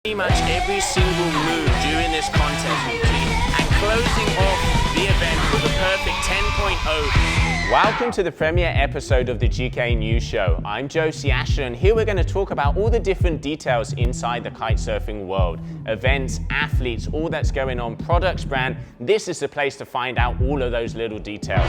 Pretty much every single move during this contest routine, and closing off the event with a perfect 10.0. Welcome to the premiere episode of the GKA News Show. I'm Jo Ciastula, and here we're going to talk about all the different details inside the kitesurfing world. Events, athletes, all that's going on, products, brand. This is the place to find out all of those little details.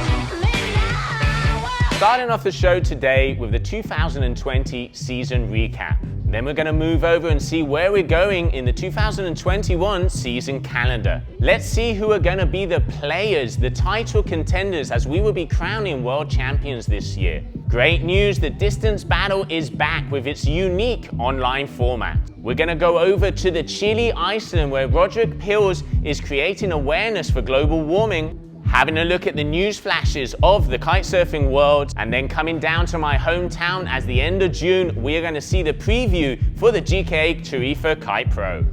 Starting off the show today with the 2020 season recap. Then we're going to move over and see where we're going in the 2021 season calendar. Let's see who are going to be the players, the title contenders, as we will be crowning world champions this year. Great news, the distance battle is back with its unique online format. We're going to go over to the Chile, Iceland, where Roderick Pijls is creating awareness for global warming, having a look at the news flashes of the kitesurfing world, and then coming down to my hometown as the end of June, we are going to see the preview for the GKA Tarifa Kite Pro.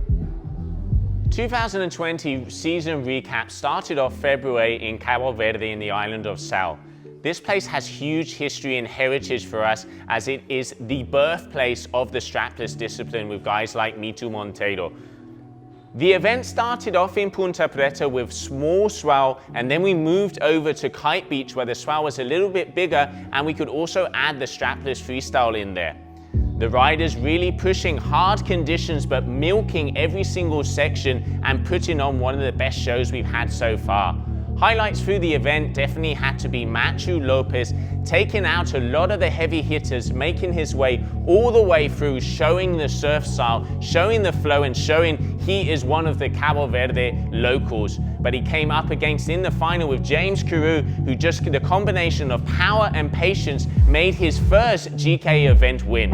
2020 season recap started off February in Cabo Verde in the island of Sal. This place has huge history and heritage for us, as it is the birthplace of the strapless discipline with guys like Mitu Monteiro. The event started off in Punta Preta with small swell, and then we moved over to Kite Beach where the swell was a little bit bigger, and we could also add the strapless freestyle in there. The riders really pushing hard conditions but milking every single section and putting on one of the best shows we've had so far. Highlights through the event definitely had to be Machu Lopez taking out a lot of the heavy hitters, making his way all the way through, showing the surf style, showing the flow, and showing he is one of the Cabo Verde locals. But he came up against in the final with James Carew, who just the combination of power and patience made his first GK event win.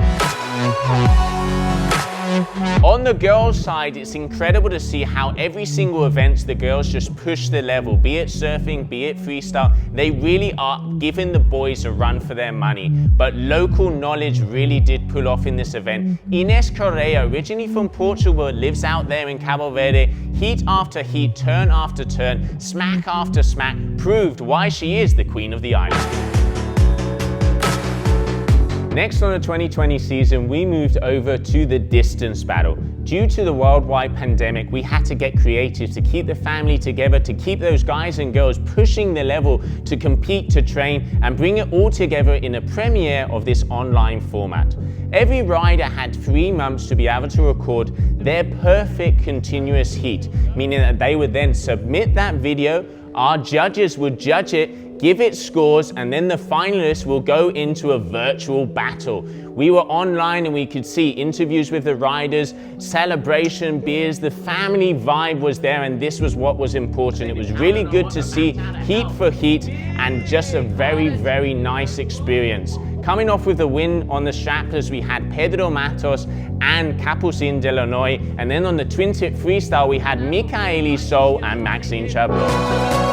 On the girls' side, it's incredible to see how every single event the girls just push the level, be it surfing, be it freestyle. They really are giving the boys a run for their money. But local knowledge really did pull off in this event. Ines Correa, originally from Portugal, lives out there in Cabo Verde. Heat after heat, turn after turn, smack after smack, proved why she is the queen of the island. Next on the 2020 season, we moved over to the distance battle. Due to the worldwide pandemic, we had to get creative to keep the family together, to keep those guys and girls pushing the level to compete, to train, and bring it all together in a premiere of this online format. Every rider had 3 months to be able to record their perfect continuous heat, meaning that they would then submit that video, our judges would judge it, give it scores, and then the finalists will go into a virtual battle. We were online and we could see interviews with the riders, celebration, beers, the family vibe was there, and this was what was important. It was really good to see heat for heat, and just a very, very nice experience. Coming off with a win on the strapless, we had Pedro Matos and Capucin Delanoy, and then on the twin tip freestyle, we had Michaeli Sol and Maxine Chabot.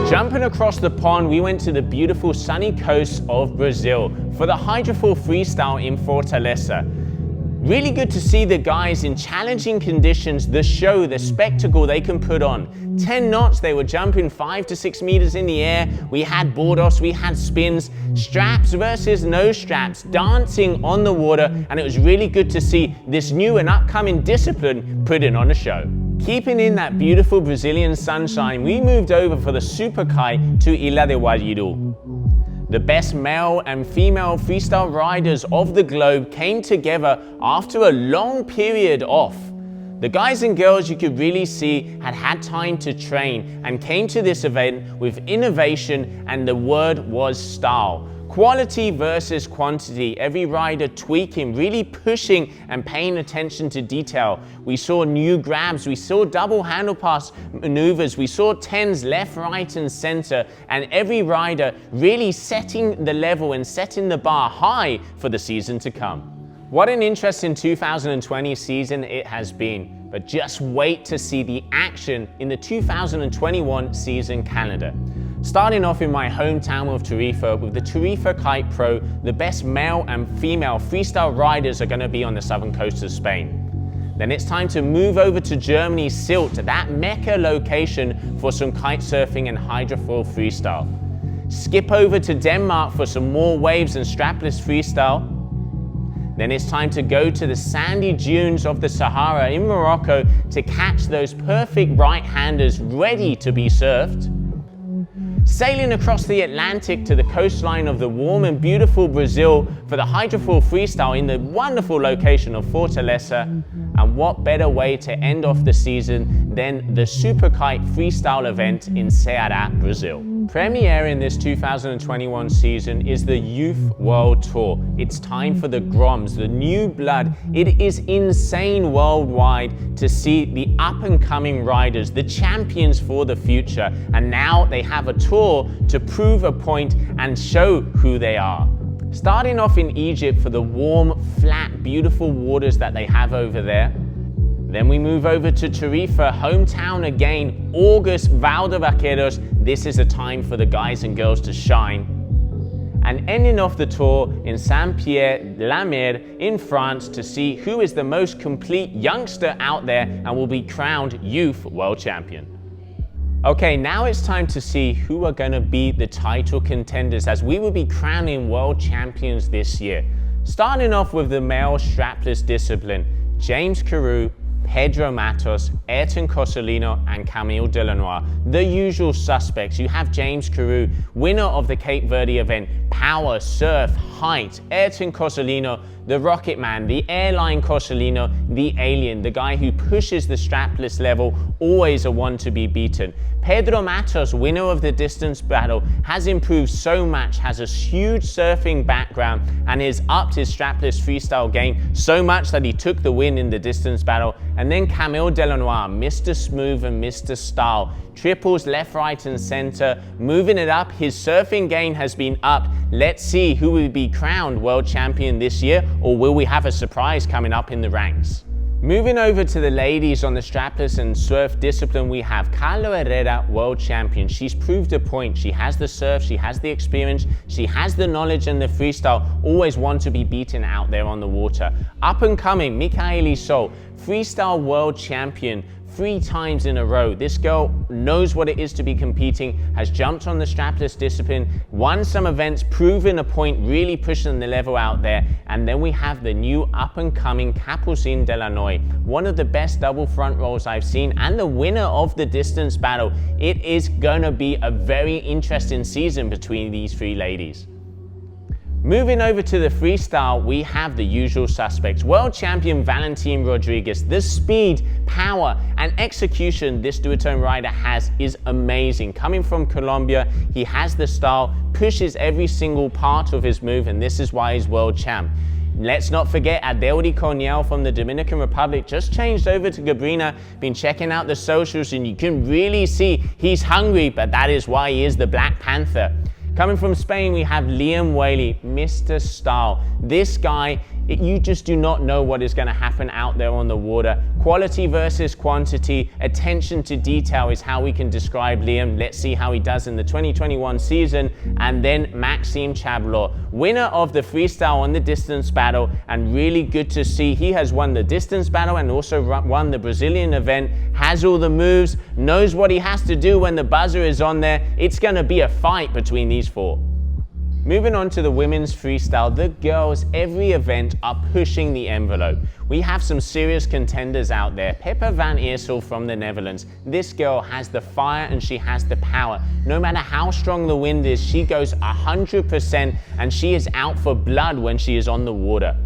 Jumping across the pond, we went to the beautiful sunny coast of Brazil for the Hydrofoil Freestyle in Fortaleza. Really good to see the guys in challenging conditions, the show, the spectacle they can put on. 10 knots, they were jumping 5 to 6 meters in the air. We had board-offs, we had spins, straps versus no straps, dancing on the water, and it was really good to see this new and upcoming discipline putting on a show. Keeping in that beautiful Brazilian sunshine, we moved over for the super kite to Ilha de Guajiru. The best male and female freestyle riders of the globe came together after a long period off. The guys and girls you could really see had had time to train and came to this event with innovation, and the word was style. Quality versus quantity, every rider tweaking, really pushing and paying attention to detail. We saw new grabs, we saw double handle pass maneuvers, we saw 10s left, right and center, and every rider really setting the level and setting the bar high for the season to come. What an interesting 2020 season it has been, but just wait to see the action in the 2021 season calendar. Starting off in my hometown of Tarifa with the Tarifa Kite Pro, the best male and female freestyle riders are going to be on the southern coast of Spain. Then it's time to move over to Germany's Sylt, that mecca location for some kite surfing and hydrofoil freestyle. Skip over to Denmark for some more waves and strapless freestyle. Then it's time to go to the sandy dunes of the Sahara in Morocco to catch those perfect right-handers ready to be served. Sailing across the Atlantic to the coastline of the warm and beautiful Brazil for the hydrofoil freestyle in the wonderful location of Fortaleza. And what better way to end off the season than the Super Kite freestyle event in Ceará, Brazil. Premiering this 2021 season is the Youth World Tour. It's time for the Groms, the new blood. It is insane worldwide to see the up-and-coming riders, the champions for the future. And now they have a tour to prove a point and show who they are. Starting off in Egypt for the warm, flat, beautiful waters that they have over there. Then we move over to Tarifa, hometown again, August, Val de Vaqueros. This is a time for the guys and girls to shine. And ending off the tour in Saint-Pierre-la-Mer in France to see who is the most complete youngster out there and will be crowned Youth World Champion. Okay, now it's time to see who are going to be the title contenders as we will be crowning world champions this year. Starting off with the male strapless discipline, James Carew, Pedro Matos, Ayrton Cosolino and Camille Delanois. The usual suspects. You have James Carew, winner of the Cape Verde event, power, surf, height. Ayrton Cosolino, the Rocket Man, the airline Cosolino, the alien, the guy who pushes the strapless level, always a one to be beaten. Pedro Matos, winner of the distance battle, has improved so much, has a huge surfing background and has upped his strapless freestyle game so much that he took the win in the distance battle. And then Camille Delanois, Mr. Smooth and Mr. Style, triples left, right and center, moving it up. His surfing game has been upped. Let's see who will be crowned world champion this year, or will we have a surprise coming up in the ranks? Moving over to the ladies on the strapless and surf discipline, we have Carla Herrera, world champion. She's proved a point. She has the surf, she has the experience, she has the knowledge and the freestyle. Always one to be beaten out there on the water. Up and coming, Michaeli Sol, freestyle world champion. 3 times in a row. This girl knows what it is to be competing, has jumped on the strapless discipline, won some events, proven a point, really pushing the level out there. And then we have the new up-and-coming Capucine Delanois, one of the best double front rolls I've seen and the winner of the distance battle. It is gonna be a very interesting season between these 3 ladies. Moving over to the freestyle, we have the usual suspects. World champion Valentin Rodriguez. The speed, power, and execution this duotone rider has is amazing. Coming from Colombia, he has the style, pushes every single part of his move, and this is why he's world champ. Let's not forget Adeudi Corniel from the Dominican Republic just changed over to Gabrina. Been checking out the socials and you can really see he's hungry, but that is why he is the Black Panther. Coming from Spain, we have Liam Whaley, Mr. Style. This guy, you just do not know what is going to happen out there on the water. Quality versus quantity, attention to detail is how we can describe Liam. Let's see how he does in the 2021 season. And then Maxime Chablot, winner of the freestyle on the distance battle, and really good to see he has won the distance battle and also won the Brazilian event, has all the moves, knows what he has to do when the buzzer is on there. It's going to be a fight between these 4. Moving on to the women's freestyle, the girls every event are pushing the envelope. We have some serious contenders out there. Peppa van Eersel from the Netherlands. This girl has the fire and she has the power. No matter how strong the wind is, she goes 100% and she is out for blood when she is on the water.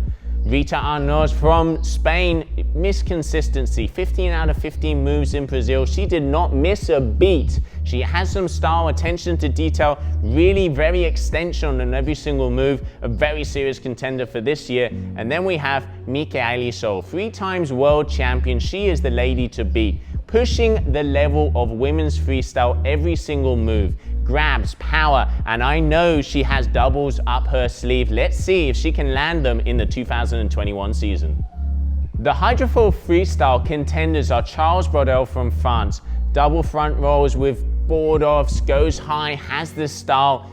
Rita Arnauz from Spain, missed consistency, 15 out of 15 moves in Brazil. She did not miss a beat. She has some style, attention to detail, really very extension on every single move, a very serious contender for this year. And then we have Michaeli Sol, 3 times world champion. She is the lady to beat, pushing the level of women's freestyle every single move. Grabs, power, and I know she has doubles up her sleeve. Let's see if she can land them in the 2021 season. The hydrofoil freestyle contenders are Charles Brodel from France. Double front rolls with board offs, goes high, has the style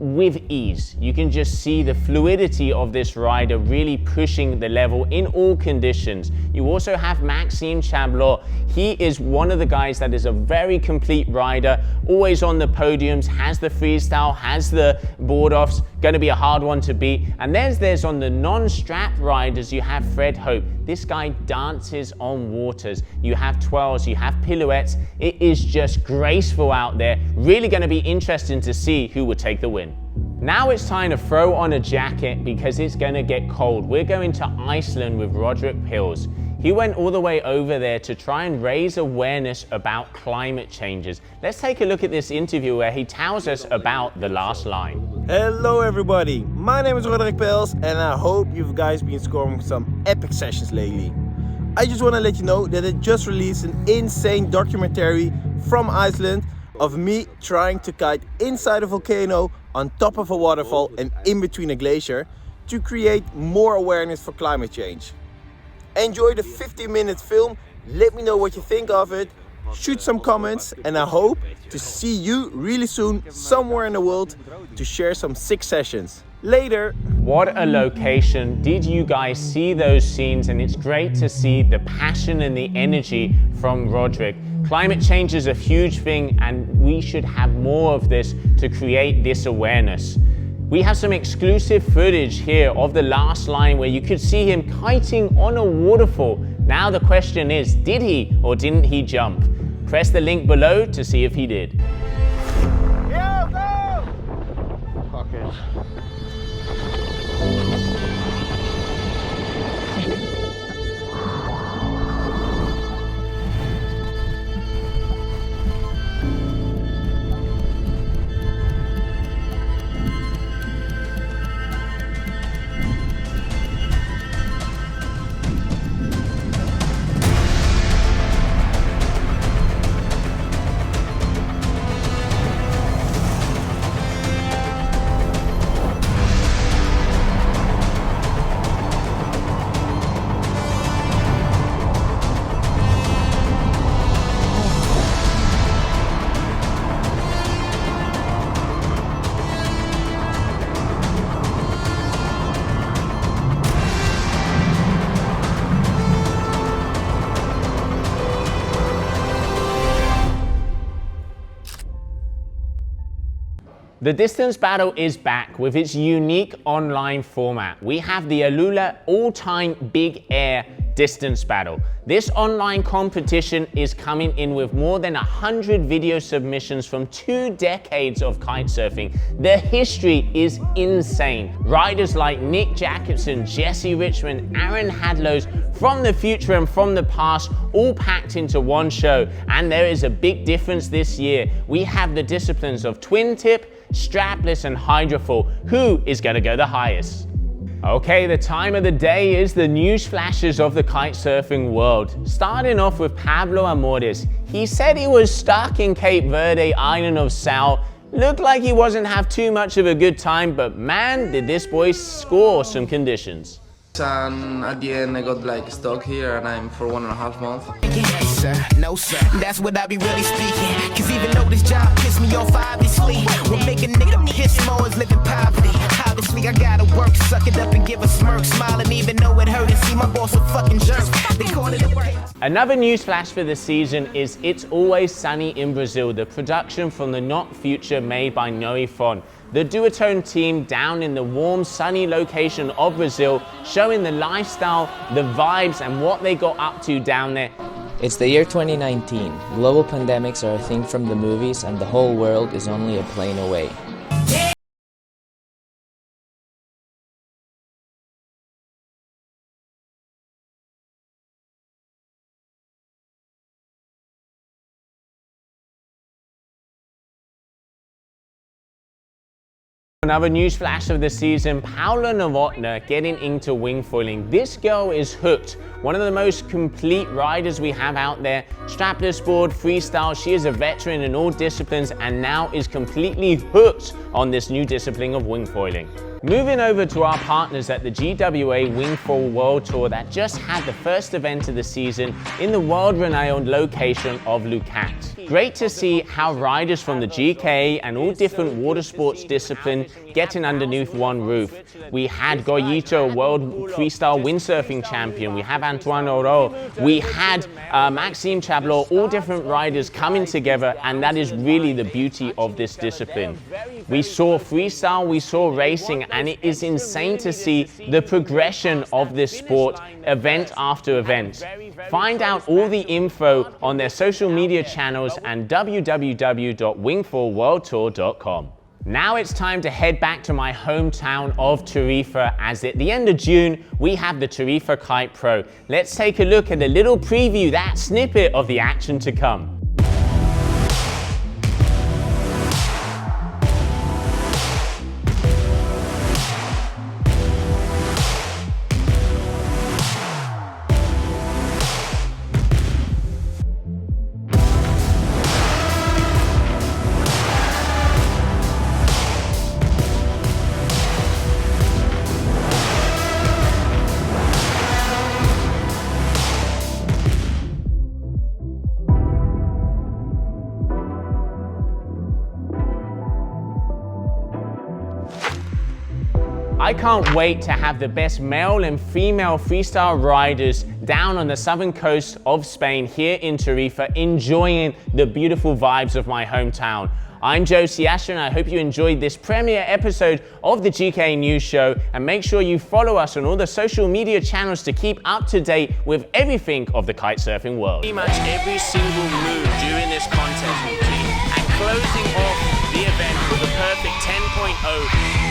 with ease. You can just see the fluidity of this rider really pushing the level in all conditions. You also have Maxime Chablot. He is one of the guys that is a very complete rider, always on the podiums, has the freestyle, has the board offs, going to be a hard one to beat. And there's on the non-strap riders, you have Fred Hope. This guy dances on waters. You have twirls, you have pirouettes. It is just graceful out there. Really going to be interesting to see who will take the win. Now it's time to throw on a jacket because it's going to get cold. We're going to Iceland with Roderick Pijls. He went all the way over there to try and raise awareness about climate changes. Let's take a look at this interview where he tells us about the last line. Hello everybody, my name is Roderick Pijls and I hope you guys been scoring some epic sessions lately. I just want to let you know that I just released an insane documentary from Iceland of me trying to kite inside a volcano, on top of a waterfall and in between a glacier to create more awareness for climate change. Enjoy the 15-minute film, let me know what you think of it, shoot some comments, and I hope to see you really soon somewhere in the world to share some sick sessions. Later! What a location. Did you guys see those scenes? And it's great to see the passion and the energy from Roderick. Climate change is a huge thing and we should have more of this to create this awareness. We have some exclusive footage here of the last line where you could see him kiting on a waterfall. Now the question is, did he or didn't he jump? Press the link below to see if he did. Yo, go! Fuck it. The distance battle is back with its unique online format. We have the AALVAA all-time big air distance battle. This online competition is coming in with more than 100 video submissions from 2 decades of kitesurfing. The history is insane. Riders like Nick Jacobson, Jesse Richmond, Aaron Hadlows from the future and from the past, all packed into one show. And there is a big difference this year. We have the disciplines of twin tip, strapless and hydrofoil. Who is going to go the highest? Okay, the time of the day is the news flashes of the kitesurfing world. Starting off with Pablo Amores. He said he was stuck in Cape Verde island of Sal. Looked like he wasn't have too much of a good time, but man, did this boy score some conditions. And at the end I got like stuck here and I'm for 1.5 months. Yes, sir. No, sir. That's what I be really speaking. Cause even though this job pissed me off, obviously, what make a nigga piss more is living poverty. Obviously, I gotta work, suck it up and give a smirk, smiling even though it hurt and see my boss a fucking jerk. They call it a break. Another news flash for the season is It's Always Sunny in Brazil, the production from the Not Future made by Noe Fon. The duotone team down in the warm, sunny location of Brazil, showing the lifestyle, the vibes, and what they got up to down there. It's the year 2019. Global pandemics are a thing from the movies, and the whole world is only a plane away. Another news flash of the season, Paula Novotná getting into wing foiling. This girl is hooked. One of the most complete riders we have out there. Strapless board, freestyle. She is a veteran in all disciplines and now is completely hooked on this new discipline of wing foiling. Moving over to our partners at the GWA Wingfoil World Tour that just had the first event of the season in the world-renowned location of Leucate. Great to see how riders from the GKA and all different water sports disciplines getting underneath one roof. We had Goyito, world freestyle windsurfing champion. We have Antoine Oro. We had Maxime Chablot, all different riders coming together, and that is really the beauty of this discipline. We saw freestyle, we saw racing, and it is insane to see the progression of this sport event after event. Find out all the info on their social media channels and www.wingfoilworldtour.com. Now it's time to head back to my hometown of Tarifa, as at the end of June we have the Tarifa Kite Pro. Let's take a look at a little preview, that snippet of the action to come. I can't wait to have the best male and female freestyle riders down on the southern coast of Spain here in Tarifa, enjoying the beautiful vibes of my hometown. I'm Jo Ciastula, and I hope you enjoyed this premiere episode of the GKA News Show, and make sure you follow us on all the social media channels to keep up to date with everything of the kitesurfing world. Pretty much every single move during this contest will be, and closing off the event with a perfect 10.0.